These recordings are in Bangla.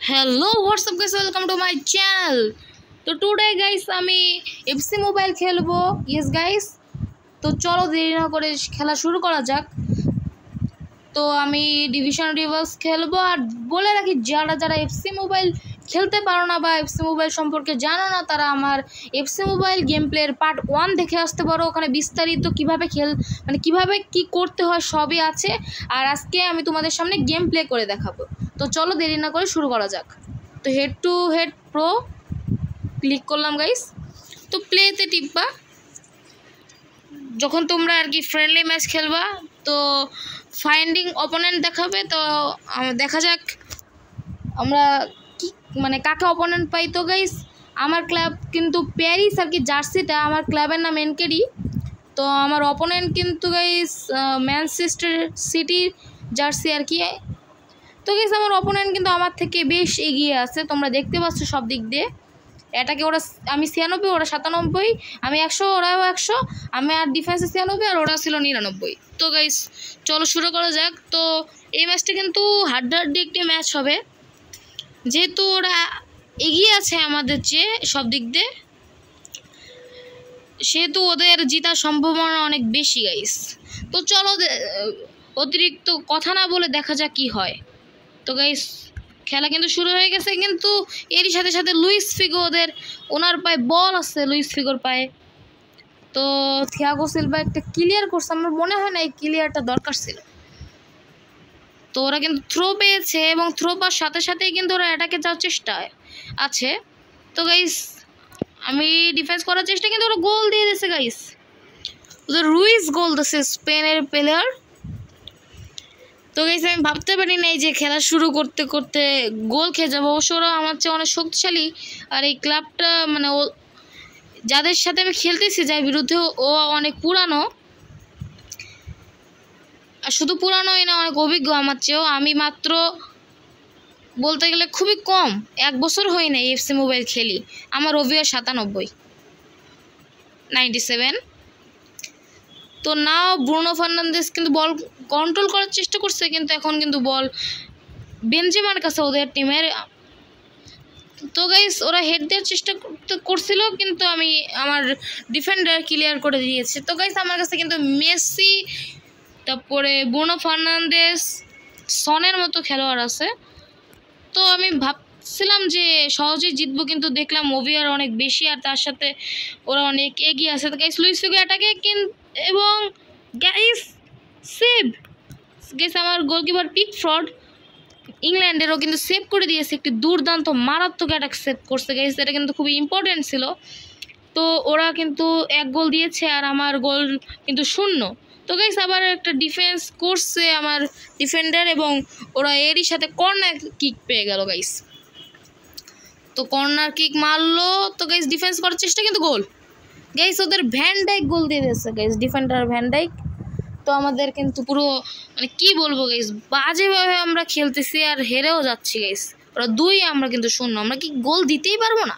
Hello what's up guys welcome to my channel. तो टुडे गाइस আমি এফসি মোবাইল খেলবো। ইয়েস গাইস, তো চলো দেরি না করে খেলা শুরু করা যাক। তো আমি ডিভিশন রিভার্স খেলবো। আর বলে রাখি, যারা যারা এফসি মোবাইল খেলতে পারো না বা এফসি মোবাইল সম্পর্কে জানো না, তারা আমার এফসি মোবাইল গেম প্লের পার্ট 1 দেখে আসতে পারো। ওখানে বিস্তারিত কীভাবে কীভাবে কী করতে হয় সবই আছে। আর আজকে আমি তোমাদের সামনে গেম প্লে করে দেখাবো। তো চলো দেরি না করে শুরু করা যাক। তো head to head pro click করলাম গাইস। তো প্লেতে টিপবা যখন তোমরা আর কি ফ্রেন্ডলি ম্যাচ খেলবা। তো ফাইন্ডিং অপোনেন্ট দেখাবে। তো দেখা যাক আমরা কি কাকে অপোনেন্ট পাই। তো গাইস আমার ক্লাব কিন্তু প্যারিস আর কি, জার্সিটা আমার ক্লাবের নাম এনকেডি। তো আমার অপোনেন্ট কিন্তু গাইস ম্যানচেস্টার সিটির জার্সি আর কি। তো গাইস আমার অপোনেন্ট কিন্তু আমার থেকে বেশ এগিয়ে আছে, তোমরা দেখতে পাচ্ছ সব দিক দিয়ে। এটাকে ওরা, আমি 96, ওরা 97, আমি 100, ওরাও 100, আমি আর ডিফেন্সে 96 আর ওরা ছিল 99। তো গাইস চলো শুরু করা যাক। তো এই ম্যাচটা কিন্তু হাড্ডাহাড্ডি একটি ম্যাচ হবে, যেহেতু ওরা এগিয়ে আছে আমাদের চেয়ে সব দিক দিয়ে, সেহেতু ওদের জেতার সম্ভাবনা অনেক বেশি গাইস। তো চলো অতিরিক্ত কথা না বলে দেখা যাক কি হয়। তো গাইস খেলা কিন্তু শুরু হয়ে গেছে, কিন্তু এরই সাথে সাথে লুইস ফিগো ওনার পায়ে বল আছে, লুইস ফিগোর পায়ে। তো থিয়াগো সিলভা একটা ক্লিয়ার করছে, আমার মনে হয় না এই ক্লিয়ারটা দরকার ছিল। তো ওরা কিন্তু থ্রো পেয়েছে এবং থ্রো পাওয়ার সাথে সাথেই কিন্তু ওরা অ্যাটাকে যাওয়ার চেষ্টায় আছে। তো গাইস আমি ডিফেন্স করার চেষ্টা, কিন্তু ওরা গোল দিয়ে দিয়েছে গাইস। ওদের রুইস গোল দিয়েছে, স্পেনের প্লেয়ার। তো গাইস আমি ভাবতে পারি নাই যে খেলা শুরু করতে করতে গোল খেয়ে যাবো। অবশ্য ওরা আমার চেয়ে অনেক শক্তিশালী। আর এই ক্লাবটা ও যাদের সাথে আমি খেলতেছি, যার বিরুদ্ধে ও অনেক পুরানো। আর শুধু পুরানোই না, অনেক অভিজ্ঞ আমার চেয়েও। আমি মাত্র বলতে গেলে খুবই কম, 1 বছর হয় না এফসি মোবাইল খেলি। আমার অভিজ্ঞ 97। তো নাও ব্রুনো ফার্নান্দেস কিন্তু বল কন্ট্রোল করার চেষ্টা করছে, কিন্তু এখন কিন্তু বল বেনজেমার কাছে ওদের টিমের। তো গাইস ওরা হেড দেওয়ার চেষ্টা করছিল, কিন্তু আমার ডিফেন্ডার ক্লিয়ার করে দিয়েছে। তো গাইস আমার কাছে কিন্তু মেসি, তারপরে ব্রুনো ফার্নান্দেস, সনের মতো খেলোয়াড় আছে। তো আমি ভাবছিলাম যে সহজেই জিতবো, কিন্তু দেখলাম ওভিআর অনেক বেশি আর তার সাথে ওরা অনেক এগিয়ে আছে। তো গাইস লুইস ফিগো অ্যাটাকে এবং গাইস সেভ। গাইস আমার গোলকিপার পিকফোর্ড ইংল্যান্ডেরও কিন্তু সেভ করে দিয়েছে, একটি দুর্দান্ত মারাত্মক অ্যাটাক সেভ করছে গাইস। এটা কিন্তু খুবই ইম্পর্টেন্ট ছিল। তো ওরা কিন্তু 1 গোল দিয়েছে আর আমার গোল কিন্তু 0। তো গাইস আবার একটা ডিফেন্স করছে আমার ডিফেন্ডার, এবং ওরা এরই সাথে কর্নার কিক পেয়ে গেল গাইস। তো কর্নার কিক মারলো। তো গাইস ডিফেন্স করার চেষ্টা, কিন্তু গোল গাইস। ওদের ভ্যান ডাইক গোল দিয়ে দিয়েছে গাইস, ডিফেন্ডার ভ্যান ডাইক। তো আমাদের কিন্তু পুরো কি বলবো গাইস, বাজেভাবে আমরা খেলতেছি আর হেরেও যাচ্ছি গাইস। ওরা 2, আমরা কিন্তু 0। আমরা কি গোল দিতেই পারবো না?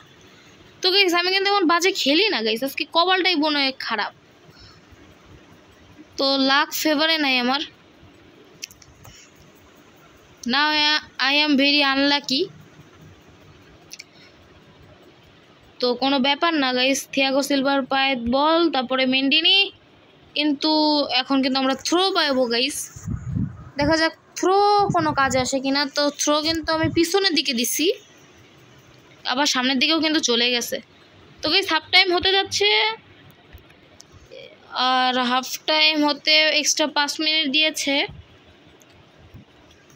তো গাইস আমি কিন্তু এখন বাজে খেলি না গাইস, আজকে কপালটাই মনে হয় খারাপ। তো লাক ফেভারে নাই আমার। Now I am very unlucky. তো কোনো ব্যাপার না গাইস, থিয়াগো সিলভার পায়ে বল, তারপরে মেন্ডিনি। কিন্তু এখন কিন্তু আমরা থ্রো পাইবো গাইস। দেখা যাক থ্রো কোনো কাজে আসে কিনা। তো থ্রো কিন্তু আমি পিছনের দিকে দিছি, আবার সামনের দিকেও কিন্তু চলে গেছে। তো গাইস হাফ টাইম হতে যাচ্ছে, আর হাফ টাইম হতে এক্সট্রা 5 মিনিট দিয়েছে।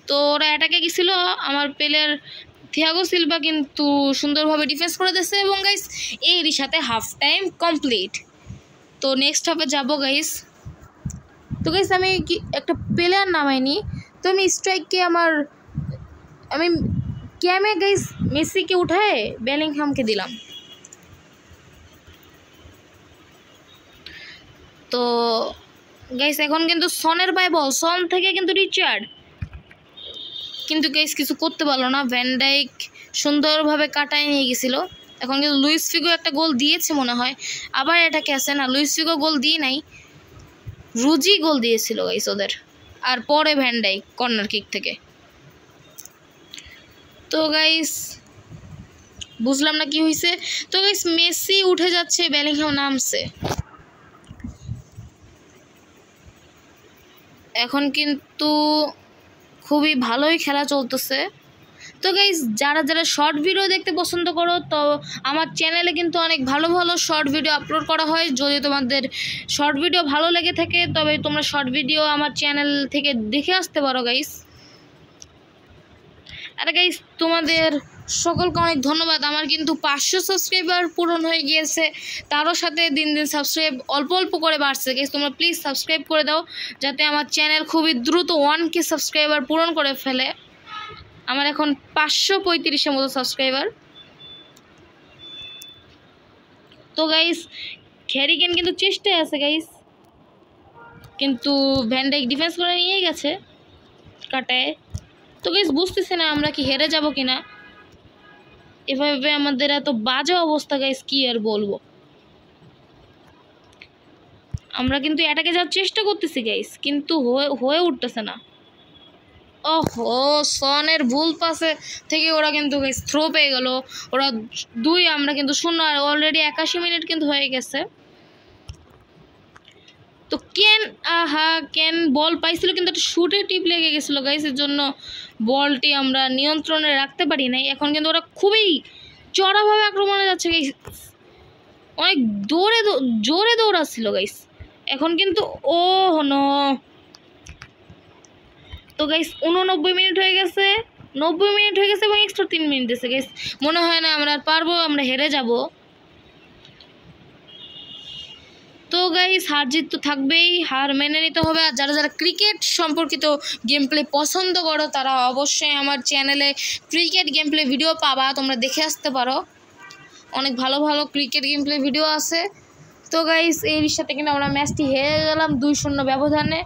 তো ওরা অ্যাটাকে গেছিলো, আমার প্লেয়ার থিয়াগো সিলভা কিন্তু সুন্দরভাবে ডিফেন্স করে দিয়েছে, এবং গাইস এরই সাথে হাফ টাইম কমপ্লিট। তো নেক্সট হাফে যাবো গাইস। তো গাইস আমি একটা প্লেয়ার নামাইনি। তো আমি স্ট্রাইককে আমি ক্যামে গাইস মেসিকে উঠায় বেলিংহামকে দিলাম। তো গাইস এখন কিন্তু সনের পায়ে বল, সন থেকে কিন্তু রিচার্ড, কিন্তু গাইস কিছু করতে পারলো না। ভ্যান ডাইক সুন্দরভাবে কাটায় নিয়ে গেছিল। এখন কিন্তু লুইস ফিগো একটা গোল দিয়েছে মনে হয়, আবার এটাকে আসে না, লুইস ফিগো গোল দিয়ে নাই, রুজি গোল দিয়েছিল গাইস ওদের। আর পরে ভ্যান ডাইক কর্নার কিক থেকে। তো গাইস বুঝলাম না কি হয়েছে। তো গাইস মেসি উঠে যাচ্ছে, বেলিংহাম নামছে। এখন কিন্তু খুবই ভালোই খেলা চলতেছে। তো গাইস যারা যারা শর্ট ভিডিও দেখতে পছন্দ করো, তো আমার চ্যানেলে কিন্তু অনেক ভালো ভালো শর্ট ভিডিও আপলোড করা হয়। যদি তোমাদের শর্ট ভিডিও ভালো লেগে থাকে তবে তোমরা শর্ট ভিডিও আমার চ্যানেল থেকে দেখে আসতে পারো গাইস। আর গাইস তোমাদের সকলকে অনেক ধন্যবাদ। আমার কিন্তু 500 সাবস্ক্রাইবার পূরণ হয়ে গিয়েছে, তারও সাথে দিন দিন সাবস্ক্রাইব অল্প অল্প করে বাড়ছে গাইস। তোমরা প্লিজ সাবস্ক্রাইব করে দাও যাতে আমার চ্যানেল খুবই দ্রুত 1K সাবস্ক্রাইবার পূরণ করে ফেলে। আমার এখন 535-এর মতো সাবস্ক্রাইবার। তো গাইস হ্যারি কেন কিন্তু চেষ্টায় আছে গাইস, কিন্তু ভ্যান ডাইক ডিফেন্স করে নিয়ে গেছে কাটায়। তো গাইস বুঝতেছি না আমরা কি হেরে যাব কিনা, এভাবে আমাদের এত বাজে অবস্থা গাইস কি আর বলবো। আমরা কিন্তু অ্যাটাকে যাওয়ার চেষ্টা করতেছি গাইস, কিন্তু হয়ে উঠতেছে না। ওহো, সনের ভুল পাসে থেকে ওরা কিন্তু গাইস থ্রো পেয়ে গেল। ওরা 2, আমরা কিন্তু 0। আর অলরেডি 81 মিনিট কিন্তু হয়ে গেছে। তো কেন বল পাইছিল কিন্তু একটা শুটে টিপ লেগে গেছিলো গাইস, এর জন্য বলটি আমরা নিয়ন্ত্রণে রাখতে পারি নাই। এখন কিন্তু ওরা খুবই চড়াভাবে আক্রমণে যাচ্ছে গাইস, অনেক জোরে দৌড়াচ্ছিল গাইস। এখন কিন্তু ও নো। তো গাইস 89 মিনিট হয়ে গেছে, 90 মিনিট হয়ে গেছে এবং এক্সট্রা 3 মিনিট দিয়েছে গাইস। মনে হয় না আমরা আর পারবো, আমরা হেরে যাব। তো গাইস হার জিত তো থাকবেই, হার মেনে নিতে হবে। আর যারা যারা ক্রিকেট সম্পর্কিত গেম প্লে পছন্দ করো তারা অবশ্যই আমার চ্যানেলে ক্রিকেট গেম প্লে ভিডিও পাবা, তোমরা দেখে আসতে পারো। অনেক ভালো ভালো ক্রিকেট গেম প্লে ভিডিও আছে। তো গাইস এর সাথে কিন্তু আমরা ম্যাচটি হেরে গেলাম 2-0 ব্যবধানে।